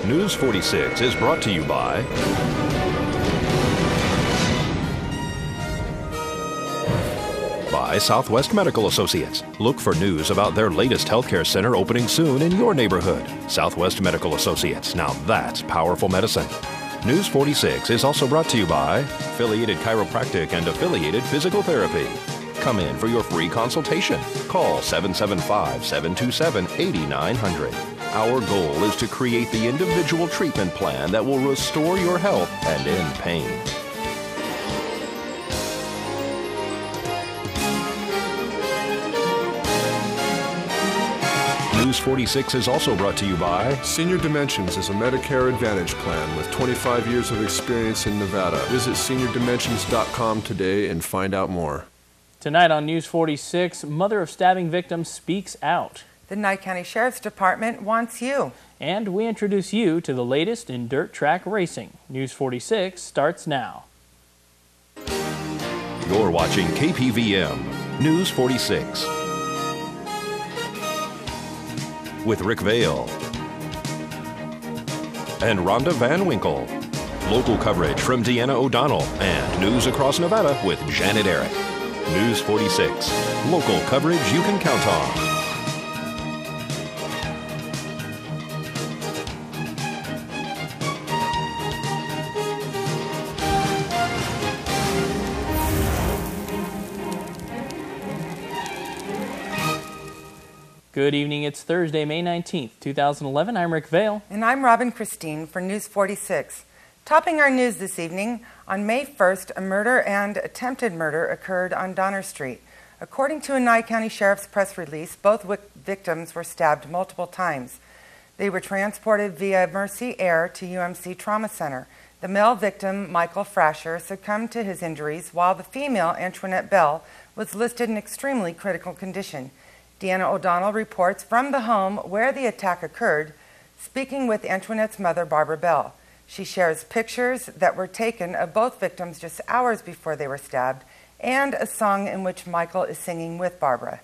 News 46 is brought to you by Southwest Medical Associates. Look for news about their latest healthcare center opening soon in your neighborhood. Southwest Medical Associates. Now that's powerful medicine. News 46 is also brought to you by Affiliated Chiropractic and Affiliated Physical Therapy. Come in for your free consultation. Call 775-727-8900. Our goal is to create the individual treatment plan that will restore your health and end pain. News 46 is also brought to you by Senior Dimensions is a Medicare Advantage plan with 25 years of experience in Nevada. Visit seniordimensions.com today and find out more. Tonight on News 46, mother of stabbing victim speaks out. The Nye County Sheriff's Department wants you. And we introduce you to the latest in dirt track racing. News 46 starts now. You're watching KPVM News 46 with Rick Vale and Rhonda Van Winkle. Local coverage from Deanna O'Donnell and news across Nevada with Janet Eric. News 46, local coverage you can count on. Good evening. It's Thursday, May 19th, 2011. I'm Rick Vale. And I'm Robin Christine for News 46. Topping our news this evening, on May 1st, a murder and attempted murder occurred on Donner Street. According to a Nye County Sheriff's press release, both victims were stabbed multiple times. They were transported via Mercy Air to UMC Trauma Center. The male victim, Michael Frasher, succumbed to his injuries, while the female, Antionette Bell, was listed in extremely critical condition. Deanna O'Donnell reports from the home where the attack occurred, speaking with Antoinette's mother, Barbara Bell. She shares pictures that were taken of both victims just hours before they were stabbed and a song in which Michael is singing with Barbara.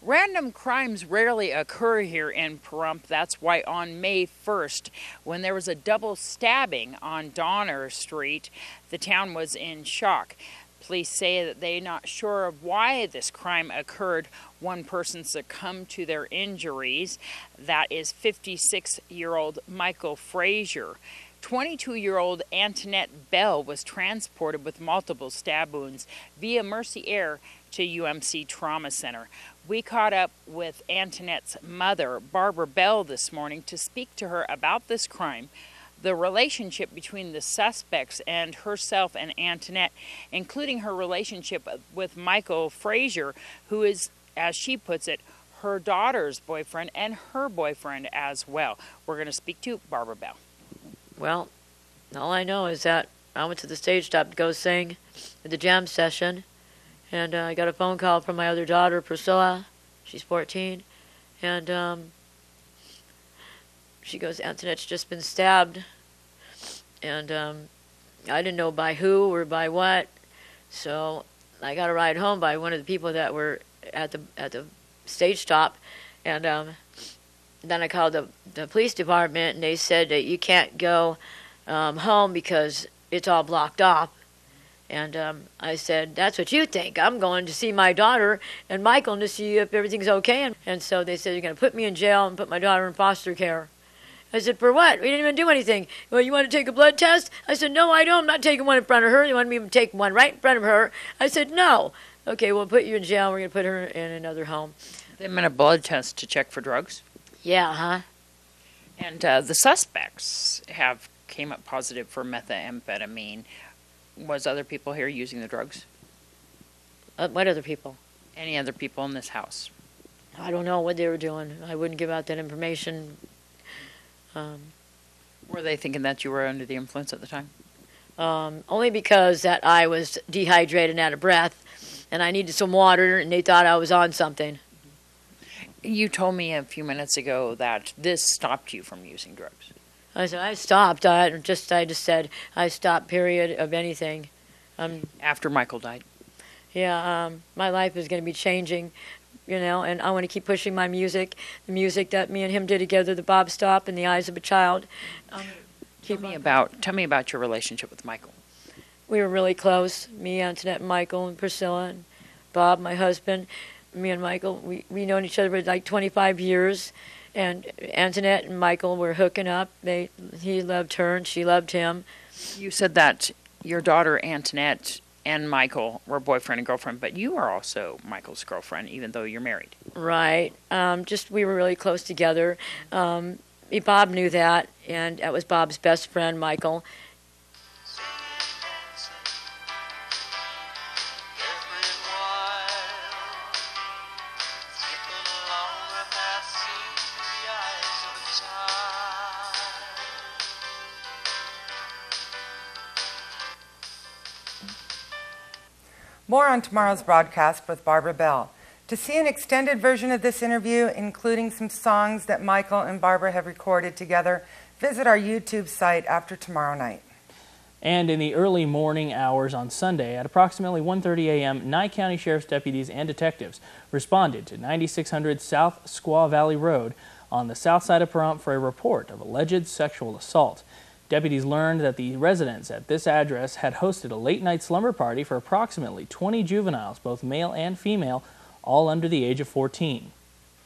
Random crimes rarely occur here in Pahrump. That's why on May 1st, when there was a double stabbing on Donner Street, the town was in shock. Police say that they're not sure of why this crime occurred. One person succumbed to their injuries. That is 56-year-old Michael Frasher. 22-year-old Antionette Bell was transported with multiple stab wounds via Mercy Air to UMC Trauma Center. We caught up with Antoinette's mother, Barbara Bell, this morning to speak to her about this crime, the relationship between the suspects and herself and Antionette, including her relationship with Michael Frasher, who is, as she puts it, her daughter's boyfriend and her boyfriend as well. We're going to speak to Barbara Bell. Well, all I know is that I went to the stage stop to go sing at the jam session, and I got a phone call from my other daughter, Priscilla. She's 14, and she goes, Antoinette's just been stabbed, and I didn't know by who or by what, so I got a ride home by one of the people that were at the stage stop, and then I called the police department, and they said that you can't go home because it's all blocked off. And I said, that's what you think. I'm going to see my daughter and Michael to see if everything's okay. And so they said, you're going to put me in jail and put my daughter in foster care. I said, for what? We didn't even do anything. Well, you want to take a blood test? I said, no, I don't. I'm not taking one in front of her. You want me to take one right in front of her? I said, no. Okay, we'll put you in jail. We're going to put her in another home. They meant a blood test to check for drugs? Yeah, huh? And the suspects came up positive for methamphetamine. Was other people here using the drugs? What other people? Any other people in this house? I don't know what they were doing. I wouldn't give out that information. Were they thinking that you were under the influence at the time? Only because that I was dehydrated and out of breath, and I needed some water, and they thought I was on something. You told me a few minutes ago that this stopped you from using drugs. I said, I stopped. I just said, I stopped, period, of anything. After Michael died? Yeah, my life is going to be changing and I want to keep pushing my music, the music that me and him did together, the Bob Stop and the Eyes of a Child. Tell me about your relationship with Michael. We were really close, me, Antionette, and Michael, and Priscilla, and Bob, my husband. Me and Michael, we known each other for like 25 years, and Antionette and Michael were hooking up. He loved her, and she loved him. You said that your daughter, Antionette, and Michael were boyfriend and girlfriend, but you are also Michael's girlfriend, even though you're married. Right. We were really close together. Bob knew that, and that was Bob's best friend, Michael. More on tomorrow's broadcast with Barbara Bell. To see an extended version of this interview, including some songs that Michael and Barbara have recorded together, visit our YouTube site after tomorrow night. And in the early morning hours on Sunday at approximately 1:30 a.m., Nye County Sheriff's deputies and detectives responded to 9600 South Squaw Valley Road on the south side of Pahrump for a report of alleged sexual assault. Deputies learned that the residents at this address had hosted a late-night slumber party for approximately 20 juveniles, both male and female, all under the age of 14.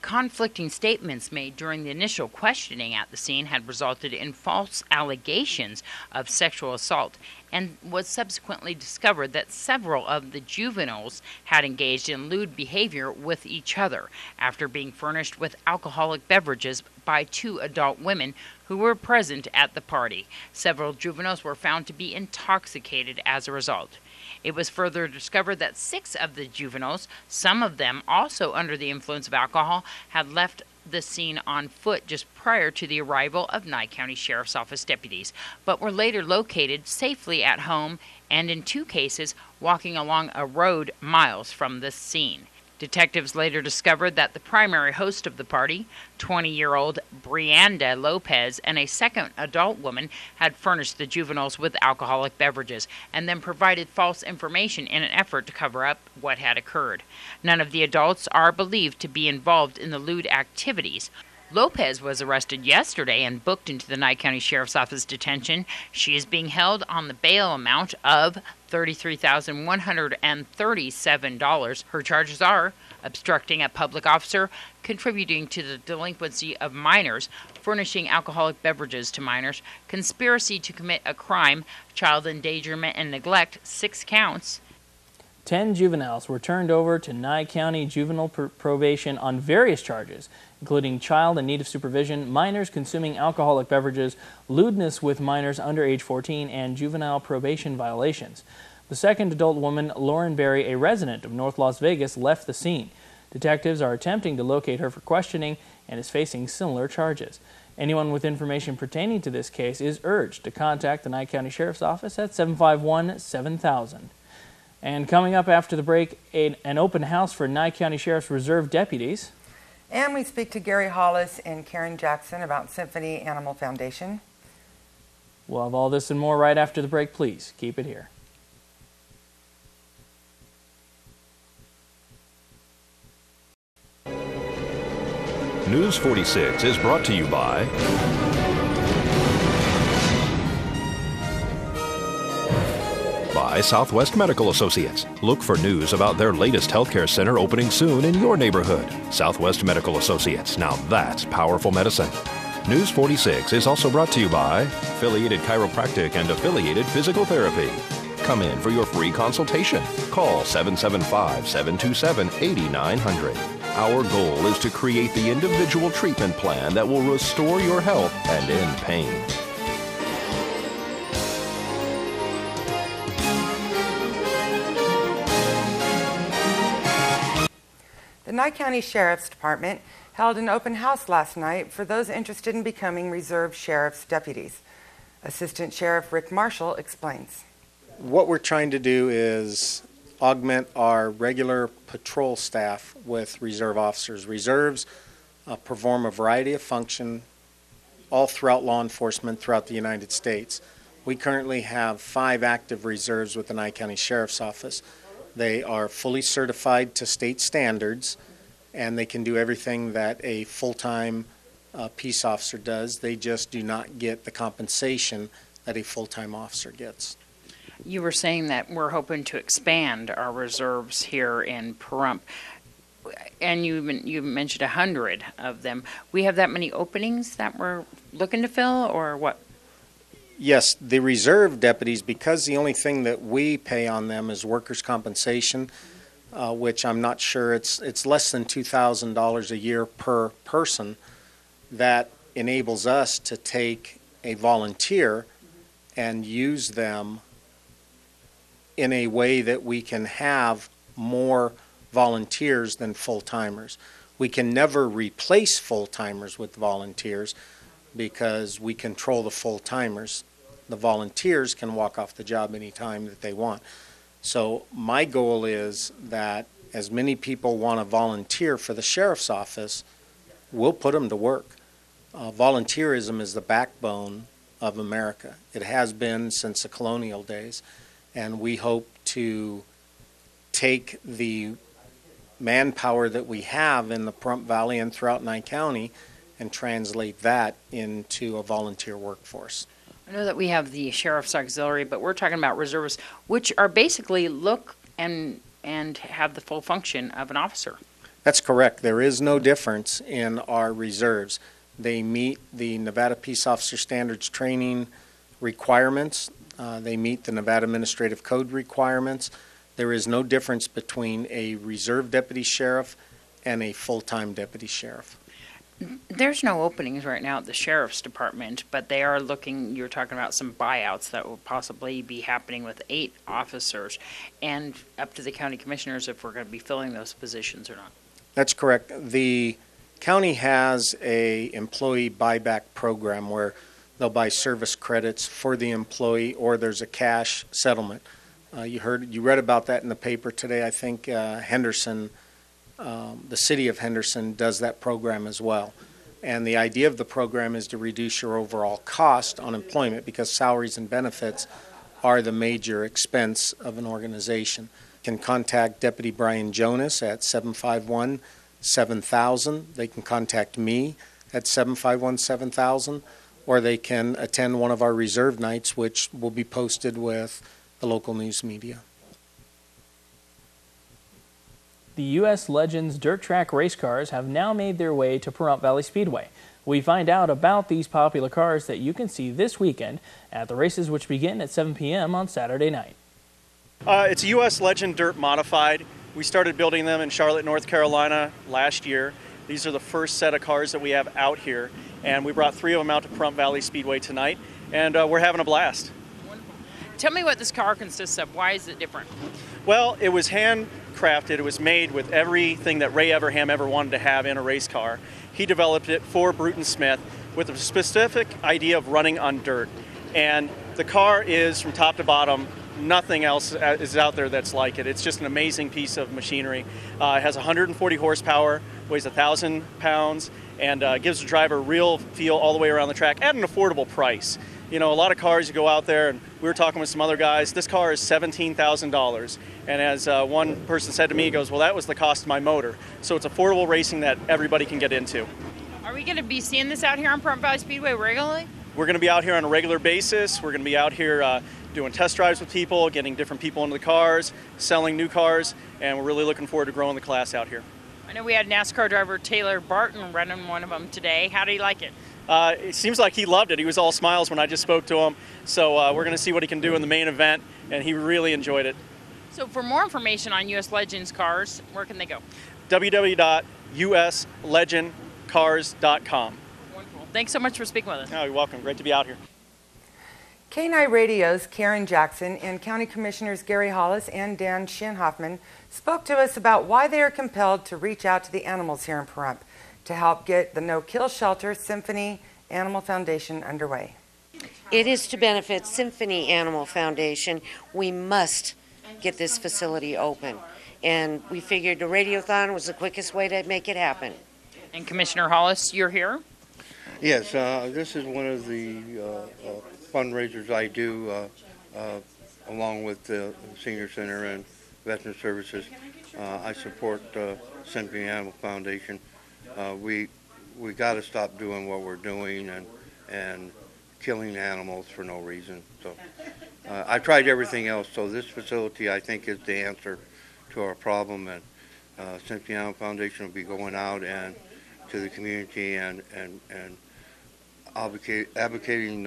Conflicting statements made during the initial questioning at the scene had resulted in false allegations of sexual assault, and was subsequently discovered that several of the juveniles had engaged in lewd behavior with each other after being furnished with alcoholic beverages by two adult women who were present at the party. Several juveniles were found to be intoxicated as a result. It was further discovered that 6 of the juveniles, some of them also under the influence of alcohol, had left the scene on foot just prior to the arrival of Nye County Sheriff's Office deputies, but were later located safely at home and in 2 cases walking along a road miles from the scene. Detectives later discovered that the primary host of the party, 20-year-old Brianda Lopez, and a second adult woman had furnished the juveniles with alcoholic beverages and then provided false information in an effort to cover up what had occurred. None of the adults are believed to be involved in the lewd activities. Lopez was arrested yesterday and booked into the Nye County Sheriff's Office detention. She is being held on the bail amount of $33,137. Her charges are obstructing a public officer, contributing to the delinquency of minors, furnishing alcoholic beverages to minors, conspiracy to commit a crime, child endangerment and neglect, 6 counts. 10 juveniles were turned over to Nye County Juvenile Probation on various charges, including child in need of supervision, minors consuming alcoholic beverages, lewdness with minors under age 14, and juvenile probation violations. The second adult woman, Lauren Berry, a resident of North Las Vegas, left the scene. Detectives are attempting to locate her for questioning and is facing similar charges. Anyone with information pertaining to this case is urged to contact the Nye County Sheriff's Office at 751-7000. And coming up after the break, an open house for Nye County Sheriff's Reserve deputies. And we speak to Gary Hollis and Karen Jackson about Symphony Animal Foundation. We'll have all this and more right after the break. Please keep it here. News 46 is brought to you by Southwest Medical Associates. Look for news about their latest healthcare center opening soon in your neighborhood. Southwest Medical Associates. Now that's powerful medicine. News 46 is also brought to you by Affiliated Chiropractic and Affiliated Physical Therapy. Come in for your free consultation. Call 775-727-8900. Our goal is to create the individual treatment plan that will restore your health and end pain. The Nye County Sheriff's Department held an open house last night for those interested in becoming Reserve Sheriff's deputies. Assistant Sheriff Rick Marshall explains. What we're trying to do is augment our regular patrol staff with reserve officers. Reserves perform a variety of functions all throughout law enforcement throughout the United States. We currently have 5 active reserves with the Nye County Sheriff's Office. They are fully certified to state standards, and they can do everything that a full-time peace officer does. They just do not get the compensation that a full-time officer gets. You were saying that we're hoping to expand our reserves here in Pahrump, and you mentioned 100 of them. We have that many openings that we're looking to fill, or what? Yes, the reserve deputies, because the only thing that we pay on them is workers' compensation, which I'm not sure, it's less than $2,000 a year per person. That enables us to take a volunteer and use them in a way that we can have more volunteers than full-timers. We can never replace full-timers with volunteers because we control the full-timers. The volunteers can walk off the job anytime that they want. So my goal is that as many people want to volunteer for the sheriff's office, we'll put them to work. Volunteerism is the backbone of America. It has been since the colonial days, and we hope to take the manpower that we have in the Pahrump Valley and throughout Nye County and translate that into a volunteer workforce. I know that we have the Sheriff's Auxiliary, but we're talking about reservists, which are basically look and have the full function of an officer. That's correct. There is no difference in our reserves. They meet the Nevada Peace Officer Standards training requirements. They meet the Nevada Administrative Code requirements. There is no difference between a reserve deputy sheriff and a full-time deputy sheriff. There's no openings right now at the Sheriff's Department, but they are looking, you're talking about some buyouts that will possibly be happening with 8 officers, and up to the county commissioners if we're going to be filling those positions or not. That's correct. The county has a employee buyback program where they'll buy service credits for the employee, or there's a cash settlement. You read about that in the paper today. I think Henderson, the city of Henderson, does that program as well. And the idea of the program is to reduce your overall cost on employment, because salaries and benefits are the major expense of an organization. You can contact Deputy Brian Jonas at 751-7000. They can contact me at 751-7000, or they can attend one of our reserve nights, which will be posted with the local news media. The U.S. Legends dirt track race cars have now made their way to Pahrump Valley Speedway. We find out about these popular cars that you can see this weekend at the races, which begin at 7 p.m. on Saturday night. It's a U.S. Legend Dirt Modified. We started building them in Charlotte, North Carolina last year. These are the first set of cars that we have out here, and we brought 3 of them out to Pahrump Valley Speedway tonight, and we're having a blast. Tell me what this car consists of. Why is it different? Well, it was handcrafted. It was made with everything that Ray Everham ever wanted to have in a race car. He developed it for Bruton Smith with a specific idea of running on dirt. And the car is, from top to bottom, nothing else is out there that's like it. It's just an amazing piece of machinery. It has 140 horsepower, weighs 1,000 pounds, and gives the driver real feel all the way around the track at an affordable price. You know, a lot of cars, you go out there, and we were talking with some other guys, this car is $17,000. And as one person said to me, he goes, well, that was the cost of my motor. So it's affordable racing that everybody can get into. Are we going to be seeing this out here on Pahrump Valley Speedway regularly? We're going to be out here on a regular basis. We're going to be out here doing test drives with people, getting different people into the cars, selling new cars, and we're really looking forward to growing the class out here. I know we had NASCAR driver Taylor Barton running one of them today. How do you like it? It seems like he loved it. He was all smiles when I just spoke to him. So we're going to see what he can do in the main event, and he really enjoyed it. So for more information on U.S. Legends cars, where can they go? www.uslegendcars.com. Wonderful. Thanks so much for speaking with us. Oh, you're welcome. Great to be out here. K9 Radio's Karen Jackson and County Commissioners Gary Hollis and Dan Shinhoffman spoke to us about why they are compelled to reach out to the animals here in Pahrump to help get the No Kill Shelter Symphony Animal Foundation underway. It is to benefit Symphony Animal Foundation. We must get this facility open. And we figured the radiothon was the quickest way to make it happen. And Commissioner Hollis, you're here? Yes, this is one of the fundraisers I do along with the Senior Center and Veteran Services. I support Symphony Animal Foundation. We got to stop doing what we're doing and killing animals for no reason. So I tried everything else. So this facility, I think, is the answer to our problem. And Symphony Animal Foundation will be going out and to the community and advocating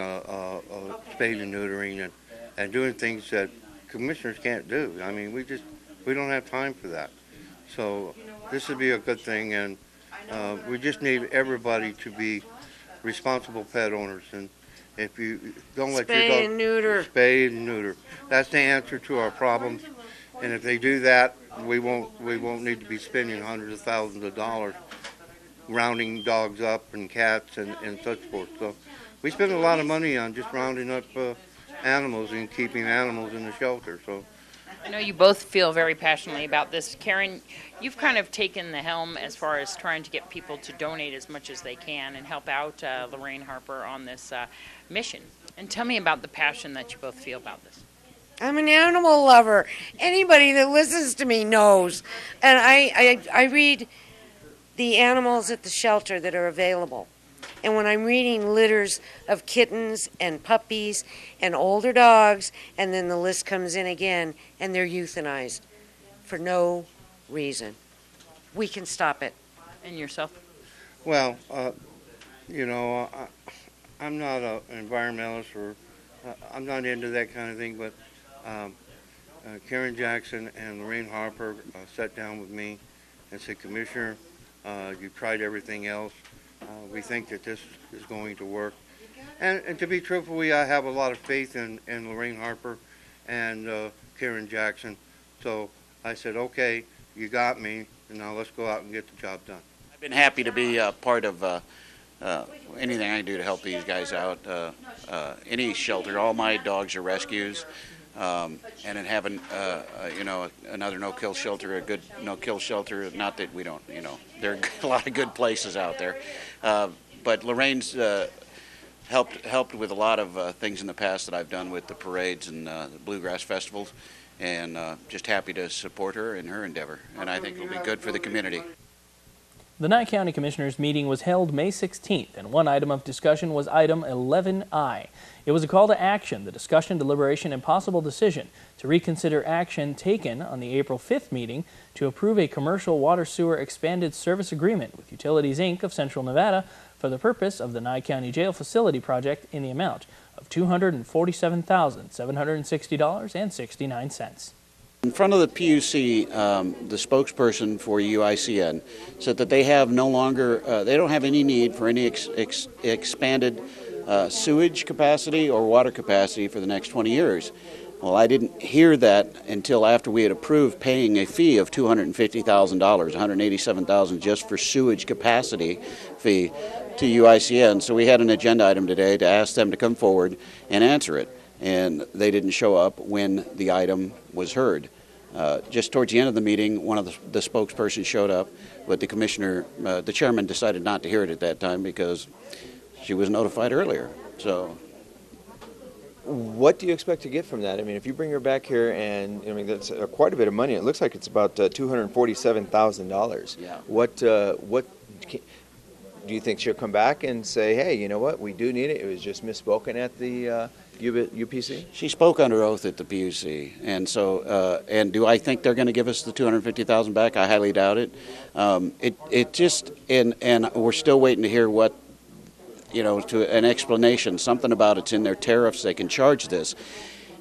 spade and neutering and doing things that commissioners can't do. I mean, we don't have time for that. So this would be a good thing, and we just need everybody to be responsible pet owners. And if you don't let your dog spay and neuter, that's the answer to our problems. And if they do that, we won't need to be spending hundreds of thousands of dollars rounding dogs up and cats and such forth. So we spend a lot of money on just rounding up animals and keeping animals in the shelter. So I know you both feel very passionately about this. Karen, you've kind of taken the helm as far as trying to get people to donate as much as they can and help out Lorraine Harper on this mission. And tell me about the passion that you both feel about this. I'm an animal lover. Anybody that listens to me knows. And I read the animals at the shelter that are available. And when I'm reading litters of kittens and puppies and older dogs, and then the list comes in again, and they're euthanized for no reason. We can stop it. And yourself? Well, I'm not an environmentalist, or I'm not into that kind of thing, but Karen Jackson and Lorraine Harper sat down with me and said, Commissioner, you've tried everything else. We think that this is going to work. And to be truthful, I have a lot of faith in Lorraine Harper and Karen Jackson. So I said, okay, you got me, and now let's go out and get the job done. I've been happy to be part of anything I can do to help these guys out. Any shelter, all my dogs are rescues. And in having, another no-kill shelter, a good no-kill shelter, not that we don't, there are a lot of good places out there. But Lorraine's helped with a lot of things in the past that I've done with the parades and the bluegrass festivals, and just happy to support her in her endeavor. And I think it'll be good for the community. The Nye County Commissioners meeting was held May 16th, and one item of discussion was item 11I. It was a call to action, the discussion, deliberation, and possible decision to reconsider action taken on the April 5th meeting to approve a commercial water sewer expanded service agreement with Utilities, Inc. of Central Nevada for the purpose of the Nye County Jail Facility Project in the amount of $247,760.69. In front of the PUC, the spokesperson for UICN said that they have no longer, they don't have any need for any expanded sewage capacity or water capacity for the next 20 years. Well, I didn't hear that until after we had approved paying a fee of $250,000, $187,000 just for sewage capacity fee to UICN. So we had an agenda item today to ask them to come forward and answer it. And they didn't show up when the item was heard. Just towards the end of the meeting, one of the spokespersons showed up, but the commissioner, the chairman, decided not to hear it at that time because she was notified earlier. So, what do you expect to get from that? I mean, if you bring her back here, and I mean that's quite a bit of money. It looks like it's about $247,000. Yeah. What do you think she'll come back and say, hey, you know what, we do need it? It was just misspoken at the UPC? She spoke under oath at the PUC, and so, and do I think they're going to give us the $250,000 back? I highly doubt it. It just, and we're still waiting to hear what, to an explanation, something about it's in their tariffs, they can charge this.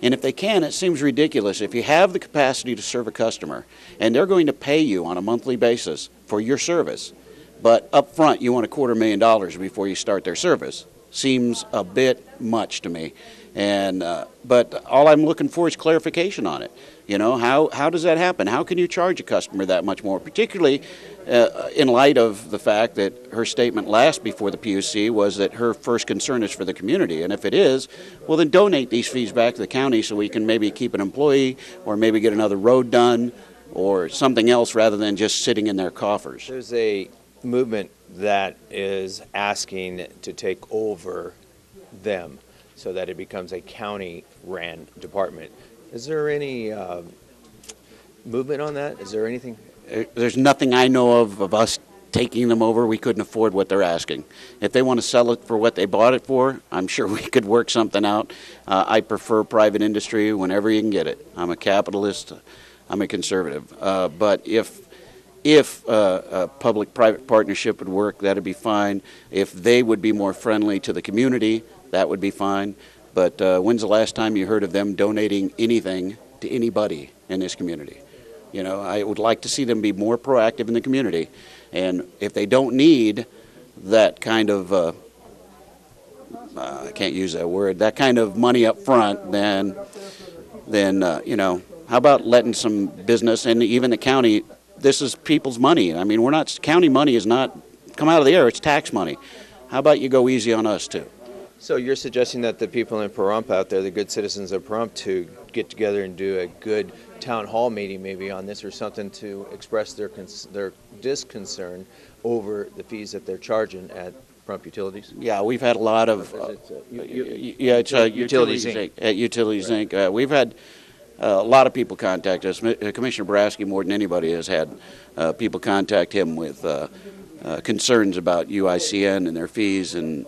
And if they can, it seems ridiculous. If you have the capacity to serve a customer, and they're going to pay you on a monthly basis for your service, but up front you want $250,000 before you start their service, seems a bit much to me. And but all I'm looking for is clarification on it. How does that happen? How can you charge a customer that much more, particularly in light of the fact that her statement last before the PUC was that her first concern is for the community? And if it is, well, then donate these fees back to the county so we can maybe keep an employee or maybe get another road done or something else rather than just sitting in their coffers. There's a movement that is asking to take over them so that it becomes a county-ran department. Is there any movement on that? Is there anything? There's nothing I know of us taking them over. We couldn't afford what they're asking. If they want to sell it for what they bought it for, I'm sure we could work something out. I prefer private industry whenever you can get it. I'm a capitalist. I'm a conservative. But if a public-private partnership would work, that'd be fine. If they would be more friendly to the community, that would be fine. But when's the last time you heard of them donating anything to anybody in this community? You know, I would like to see them be more proactive in the community. And if they don't need that kind of, I can't use that word, that kind of money up front, then you know, how about letting some business, and even the county, this is people's money. I mean, county money is not come out of the air, it's tax money. How about you go easy on us too? So you're suggesting that the people in Pahrump out there, the good citizens of Pahrump, to get together and do a good town hall meeting maybe on this or something to express their disconcern over the fees that they're charging at Pahrump Utilities? Yeah, we've had a lot of Utilities Inc. At Utilities Inc. We've had a lot of people contact us. Commissioner Brasky, more than anybody, has had people contact him with concerns about UICN and their fees and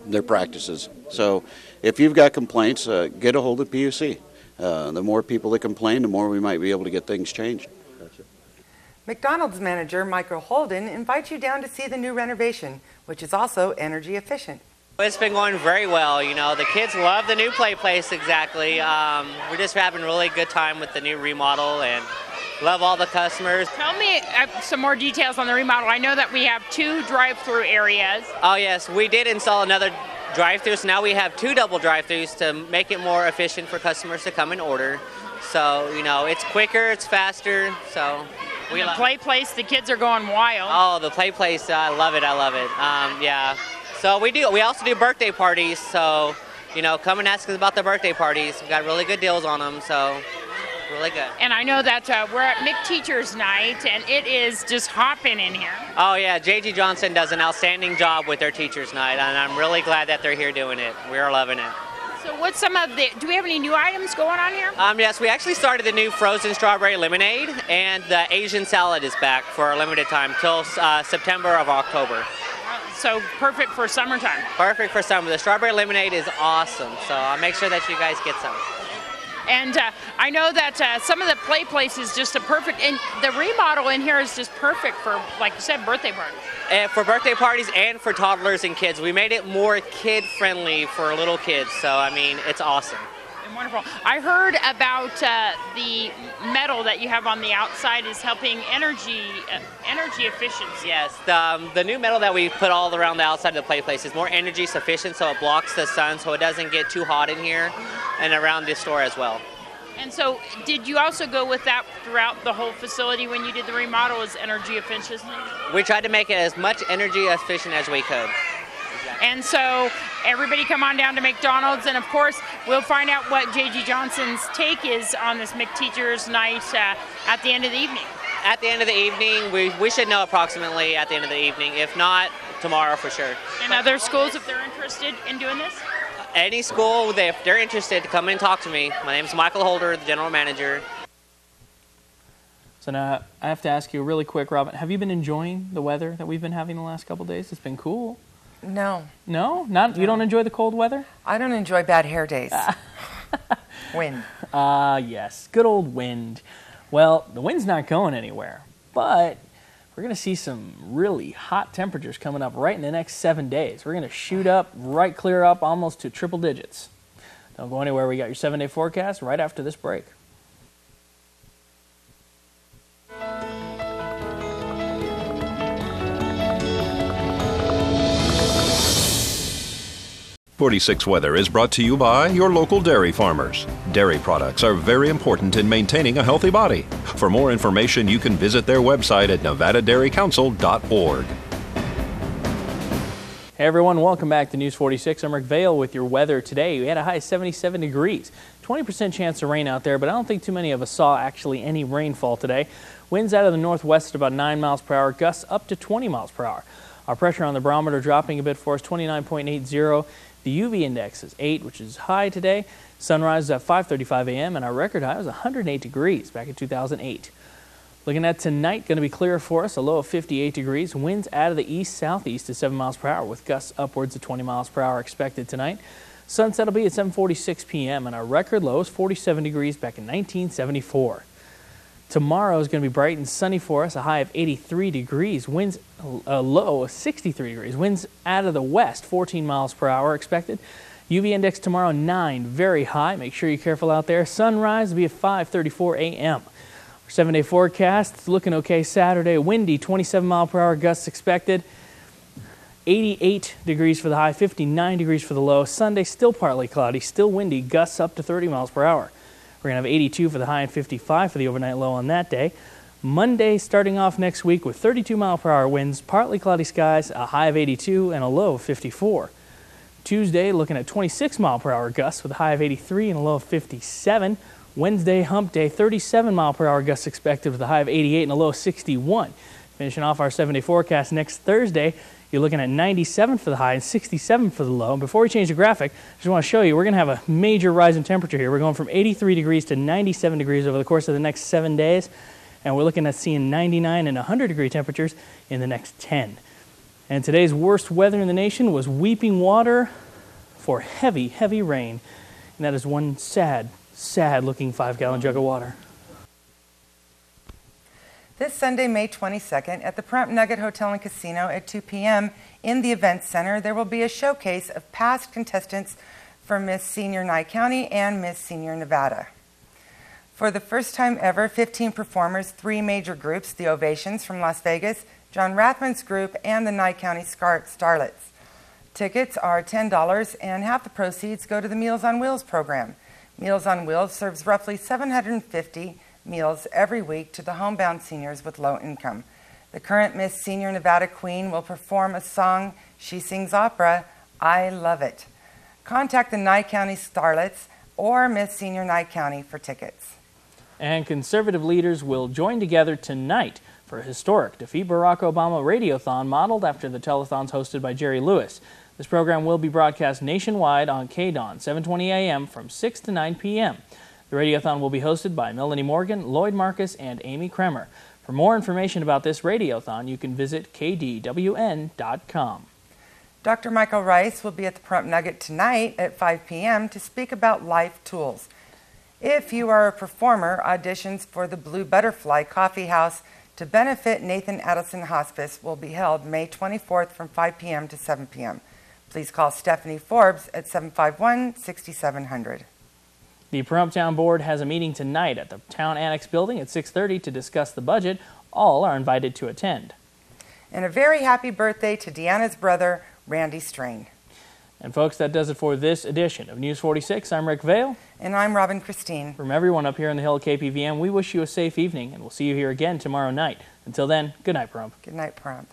their practices. So if you've got complaints, get a hold of PUC. The more people that complain, the more we might be able to get things changed. Gotcha. McDonald's manager Michael Holden invites you down to see the new renovation, which is also energy efficient. It's been going very well. You know, the kids love the new play place. Exactly. We're just having a really good time with the new remodel and love all the customers. Tell me some more details on the remodel. I know that we have 2 drive-through areas. Oh yes, we did install another drive-through, so now we have 2 double drive-throughs to make it more efficient for customers to come and order. So, you know, it's quicker, it's faster, so we love it. The play place, the kids are going wild. Oh, the play place, I love it, yeah. So we also do birthday parties, so, you know, come and ask us about the birthday parties. We've got really good deals on them, so really good. And I know that we're at McTeacher's Night, and it is just hopping in here. Oh yeah, J.G. Johnson does an outstanding job with their Teacher's Night, and I'm really glad that they're here doing it. We're loving it. So what's do we have any new items going on here? Yes, we actually started the new frozen strawberry lemonade, and the Asian salad is back for a limited time till September or October. So perfect for summertime. Perfect for summer. The strawberry lemonade is awesome, so I'll make sure that you guys get some. And I know that some of the play places just a perfect, and the remodel in here is just perfect for, like you said, birthday parties. For birthday parties and for toddlers and kids. We made it more kid-friendly for little kids, so I mean, it's awesome. And wonderful. I heard about the metal that you have on the outside is helping energy efficiency. Yes, the new metal that we put all around the outside of the play place is more energy sufficient, so it blocks the sun, so it doesn't get too hot in here and around the store as well. And so, did you also go with that throughout the whole facility when you did the remodel, as energy efficiency? We tried to make it as much energy efficient as we could. And so everybody come on down to McDonald's, and of course we'll find out what J.G. Johnson's take is on this McTeacher's Night at the end of the evening. At the end of the evening, we should know approximately at the end of the evening. If not, tomorrow for sure. And other schools, if they're interested in doing this? Any school, if they're interested, to come in and talk to me. My name is Michael Holder, the general manager. So now I have to ask you really quick, Robin, have you been enjoying the weather that we've been having the last couple of days? It's been cool. No. No? You don't enjoy the cold weather? I don't enjoy bad hair days. Wind. Yes. Good old wind. Well, the wind's not going anywhere, but we're going to see some really hot temperatures coming up right in the next 7 days. We're going to shoot up, clear up almost to triple digits. Don't go anywhere. We got your 7-day forecast right after this break. 46 Weather is brought to you by your local dairy farmers. Dairy products are very important in maintaining a healthy body. For more information, you can visit their website at nevadadairycouncil.org. Hey everyone, welcome back to News 46. I'm Rick Vale with your weather today. We had a high of 77 degrees. 20% chance of rain out there, but I don't think too many of us saw actually any rainfall today. Winds out of the northwest at about 9 miles per hour, gusts up to 20 miles per hour. Our pressure on the barometer dropping a bit for us, 29.80. The UV index is 8, which is high today. Sunrise is at 5:35 a.m. and our record high was 108 degrees back in 2008. Looking at tonight, going to be clear for us, a low of 58 degrees. Winds out of the east-southeast to 7 miles per hour with gusts upwards of 20 miles per hour expected tonight. Sunset will be at 7:46 p.m. and our record low is 47 degrees back in 1974. Tomorrow is going to be bright and sunny for us, a high of 83 degrees. Winds a low of 63 degrees. Winds out of the west, 14 miles per hour expected. UV index tomorrow 9, very high. Make sure you're careful out there. Sunrise will be at 5:34 a.m. 7-day forecast, it's looking okay Saturday. Windy, 27 mile per hour gusts expected. 88 degrees for the high, 59 degrees for the low. Sunday, still partly cloudy, still windy, gusts up to 30 miles per hour. We're going to have 82 for the high and 55 for the overnight low on that day. Monday, starting off next week with 32 mile per hour winds, partly cloudy skies, a high of 82 and a low of 54. Tuesday, looking at 26 mile per hour gusts with a high of 83 and a low of 57. Wednesday, hump day, 37 mile per hour gusts expected with a high of 88 and a low of 61. Finishing off our 7-day forecast next Thursday, you're looking at 97 for the high and 67 for the low. And before we change the graphic, I just want to show you, we're going to have a major rise in temperature here. We're going from 83 degrees to 97 degrees over the course of the next 7 days. And we're looking at seeing 99 and 100 degree temperatures in the next 10. And today's worst weather in the nation was weeping water for heavy, heavy rain. And that is one sad looking 5-gallon jug of water. This Sunday, May 22nd, at the Pahrump Nugget Hotel and Casino at 2 p.m. in the Event Center, there will be a showcase of past contestants for Miss Senior Nye County and Miss Senior Nevada. For the first time ever, 15 performers, 3 major groups, the Ovations from Las Vegas, John Rathman's group, and the Nye County Starlets. Tickets are $10 and half the proceeds go to the Meals on Wheels program. Meals on Wheels serves roughly 750 meals every week to the homebound seniors with low income. The current Miss Senior Nevada Queen will perform a song. She sings opera, I Love It. Contact the Nye County Starlets or Miss Senior Nye County for tickets. And conservative leaders will join together tonight for a historic Defeat Barack Obama radiothon modeled after the telethons hosted by Jerry Lewis. This program will be broadcast nationwide on KDON, 7:20 a.m. from 6 to 9 p.m. The radiothon will be hosted by Melanie Morgan, Lloyd Marcus, and Amy Kremer. For more information about this radiothon, you can visit kdwn.com. Dr. Michael Rice will be at the Pahrump Nugget tonight at 5 p.m. to speak about life tools. If you are a performer, auditions for the Blue Butterfly Coffee House to benefit Nathan Addison Hospice will be held May 24th from 5 p.m. to 7 p.m. Please call Stephanie Forbes at 751-6700. The Pahrump Town Board has a meeting tonight at the Town Annex building at 6:30 to discuss the budget. All are invited to attend. And a very happy birthday to Deanna's brother, Randy Strain. And folks, that does it for this edition of News 46. I'm Rick Vale. And I'm Robin Christine. From everyone up here on the Hill at KPVM, we wish you a safe evening, and we'll see you here again tomorrow night. Until then, good night, Pahrump. Good night, Pahrump.